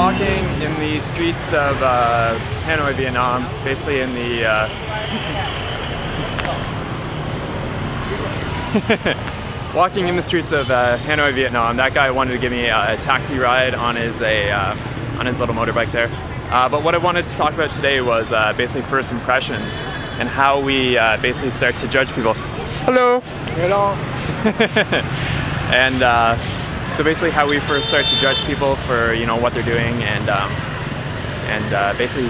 walking in the streets of Hanoi, Vietnam, basically in the walking in the streets of Hanoi, Vietnam. That guy wanted to give me a taxi ride on his little motorbike there. But what I wanted to talk about today was basically first impressions and how we basically start to judge people. Hello. Hello. And so basically how we first start to judge people for what they're doing, and basically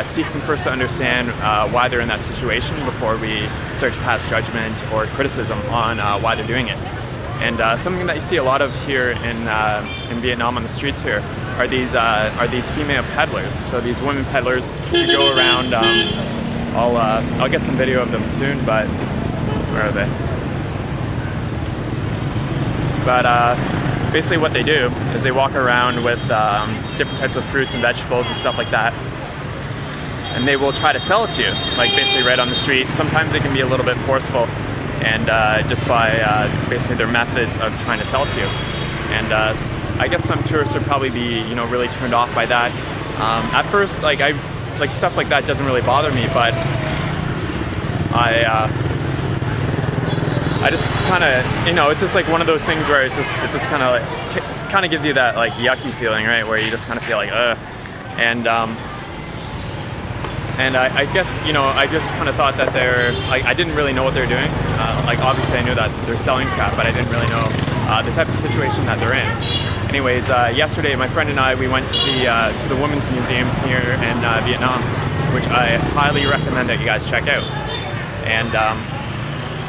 seeking first to understand why they're in that situation before we start to pass judgment or criticism on why they're doing it. And something that you see a lot of here in Vietnam on the streets here are these female peddlers. So these women peddlers who go around. I'll get some video of them soon, but where are they? But basically what they do is they walk around with different types of fruits and vegetables and stuff like that, and they will try to sell it to you, like basically right on the street. Sometimes they can be a little bit forceful, and just by basically their methods of trying to sell it to you. And I guess some tourists would probably be really turned off by that. At first, stuff like that doesn't really bother me, but I just kind of, it's just like one of those things where it's just kind of gives you that like yucky feeling, right? Where you just kind of feel like, ugh. And I guess, I just kind of thought that I didn't really know what they're doing. Obviously I knew that they're selling crap, but I didn't really know the type of situation that they're in. Anyways, yesterday my friend and I, we went to the Women's Museum here in Vietnam, which I highly recommend that you guys check out. And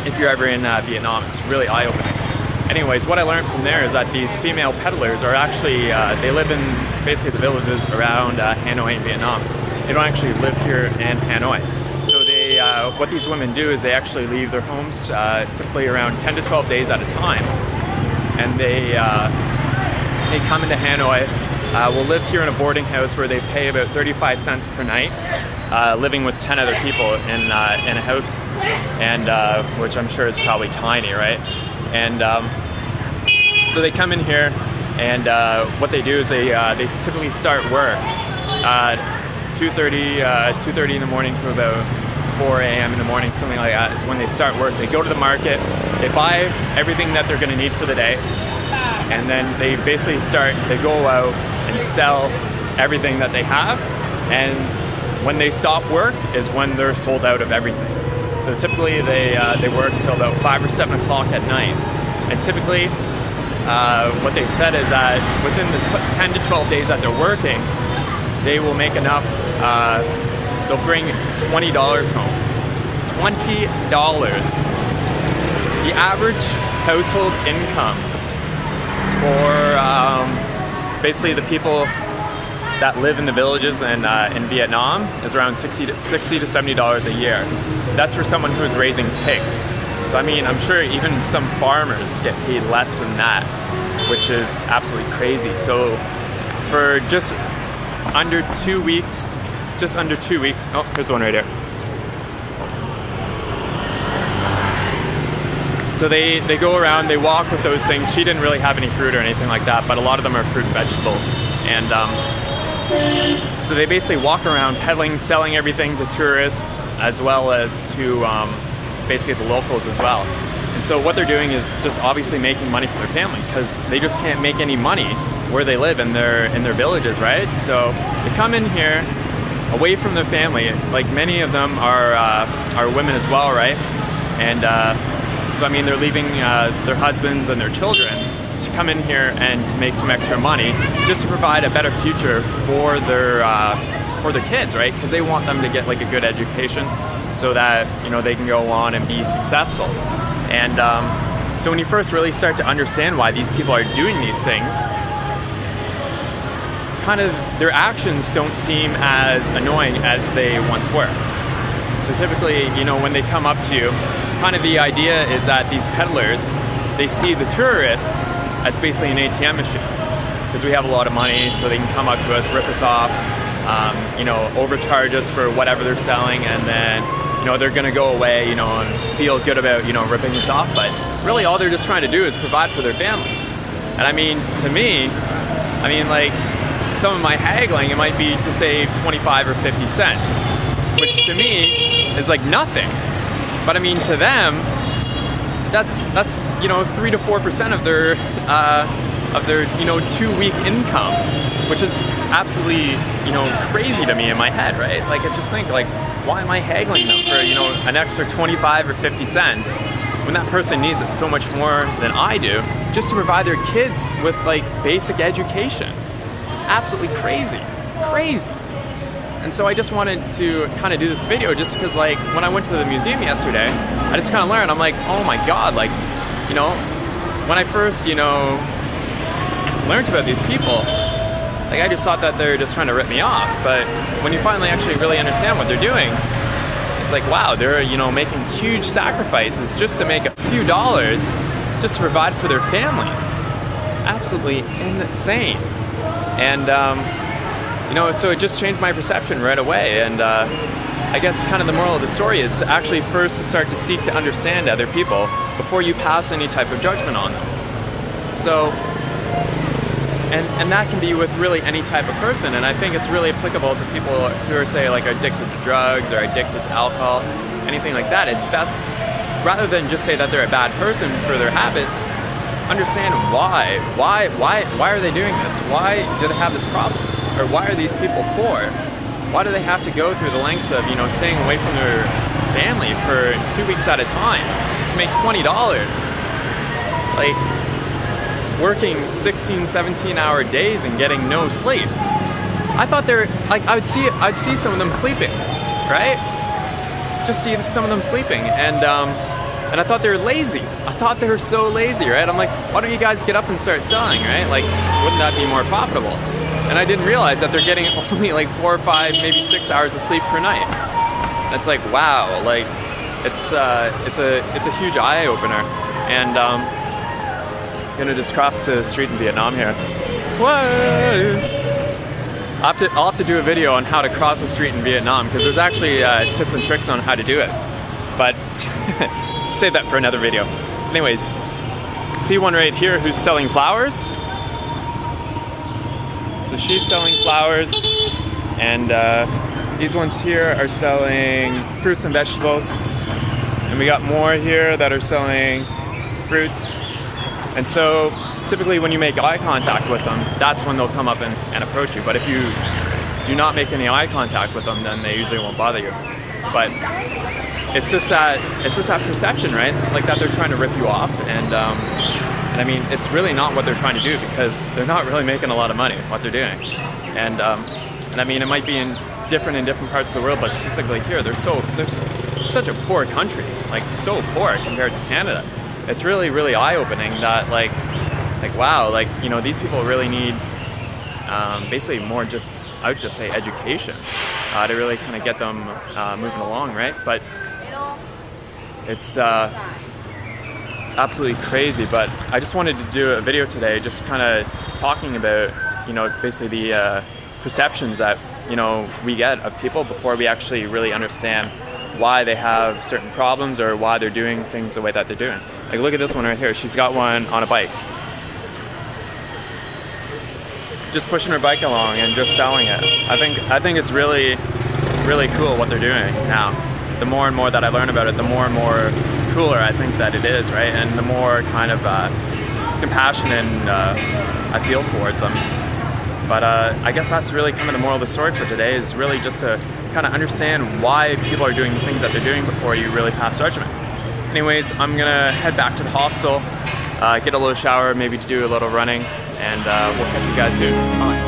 if you're ever in Vietnam, it's really eye-opening. Anyways, what I learned from there is that these female peddlers are actually, they live in basically the villages around Hanoi in Vietnam. They don't actually live here in Hanoi. So they, what these women do is they actually leave their homes typically around 10 to 12 days at a time. And they come into Hanoi, will live here in a boarding house where they pay about 35 cents per night, living with 10 other people in a house, and which I'm sure is probably tiny, right? And so they come in here, and what they do is they typically start work 2:30 in the morning to about 4 a.m. in the morning, something like that is when they start work. They go to the market, they buy everything that they're going to need for the day, and then they basically they go out and sell everything that they have, and when they stop work is when they're sold out of everything. So typically they work till about 5 or 7 o'clock at night, and typically what they said is that within the 10 to 12 days that they're working, they will make enough, they'll bring $20 home. $20. The average household income for basically the people that live in the villages in Vietnam is around $60 to $70 a year. That's for someone who's raising pigs. So I mean, I'm sure even some farmers get paid less than that, which is absolutely crazy. So for just under 2 weeks, oh, here's one right here. So they go around, they walk with those things. She didn't really have any fruit or anything like that, but a lot of them are fruit and vegetables. And so they basically walk around peddling, selling everything to tourists as well as to basically the locals as well. And so what they're doing is just obviously making money for their family, because they just can't make any money where they live in their villages, right? So they come in here away from their family. Like many of them are women as well, right? And so I mean, they're leaving their husbands and their children to come in here and to make some extra money just to provide a better future for their kids, right? Because they want them to get like a good education so that they can go on and be successful. And so when you first really start to understand why these people are doing these things, kind of their actions don't seem as annoying as they once were. So typically, when they come up to you, kind of the idea is that these peddlers, they see the tourists as basically an ATM machine, because we have a lot of money, so they can come up to us, rip us off, overcharge us for whatever they're selling, and then they're going to go away, and feel good about ripping us off. But really, all they're just trying to do is provide for their family. And I mean, to me, like, some of my haggling, it might be to save 25 or 50 cents, which to me is like nothing. But I mean, to them, that's 3 to 4% of their 2-week income, which is absolutely crazy to me in my head, right? Like, I just think, like, why am I haggling them for an extra 25 or 50 cents when that person needs it so much more than I do, just to provide their kids with like basic education? It's absolutely crazy. And so I just wanted to kind of do this video just because, like, when I went to the museum yesterday, I just kind of learned, I'm like, oh my god, like, when I first, learned about these people, like, I just thought that they're just trying to rip me off. But when you finally actually really understand what they're doing, it's like, wow, they're, making huge sacrifices just to make a few dollars just to provide for their families. It's absolutely insane. And, so it just changed my perception right away. And I guess kind of the moral of the story is to actually first to start to seek to understand other people before you pass any type of judgment on them. So, and that can be with really any type of person, and I think it's really applicable to people who are, say, like, addicted to drugs or addicted to alcohol, anything like that. It's best, rather than just say that they're a bad person for their habits, understand why. Why are they doing this? Why do they have this problem? Or why are these people poor? Why do they have to go through the lengths of, staying away from their family for 2 weeks at a time to make $20? Like, working 16, 17-hour days and getting no sleep. I thought they're, like, I'd see some of them sleeping, right? Just see some of them sleeping, and I thought they were lazy. I thought they were so lazy, right? I'm like, why don't you guys get up and start selling, right? Like, wouldn't that be more profitable? And I didn't realize that they're getting only like 4 or 5, maybe 6 hours of sleep per night. That's like, wow, like, it's a huge eye opener. And gonna just cross the street in Vietnam here. Whoa! I'll have to do a video on how to cross the street in Vietnam, because there's actually tips and tricks on how to do it. But save that for another video. Anyways, see one right here who's selling flowers. So she's selling flowers, and these ones here are selling fruits and vegetables. And we got more here that are selling fruits. And so typically when you make eye contact with them, that's when they'll come up and approach you. But if you do not make any eye contact with them, then they usually won't bother you. But it's just that perception, right? Like, that they're trying to rip you off, and I mean, it's really not what they're trying to do, because they're not really making a lot of money what they're doing. And I mean, it might be different in different parts of the world, but specifically here, they're such a poor country, like, so poor compared to Canada. It's really, really eye-opening that, like wow, like, these people really need basically more, just, I would just say, education to really kind of get them moving along, right? But it's absolutely crazy. But I just wanted to do a video today just kind of talking about, basically the perceptions that, we get of people before we actually really understand why they have certain problems or why they're doing things the way that they're doing. Like, look at this one right here. She's got one on a bike. Just pushing her bike along and just selling it. I think it's really, really cool what they're doing now. The more and more that I learn about it, the more and more cooler I think that it is, right? And the more kind of compassion and I feel towards them. But I guess that's really kind of the moral of the story for today, is really just to kind of understand why people are doing the things that they're doing before you really pass judgment. Anyways, I'm gonna head back to the hostel, get a little shower, maybe to do a little running, and we'll catch you guys soon. Bye.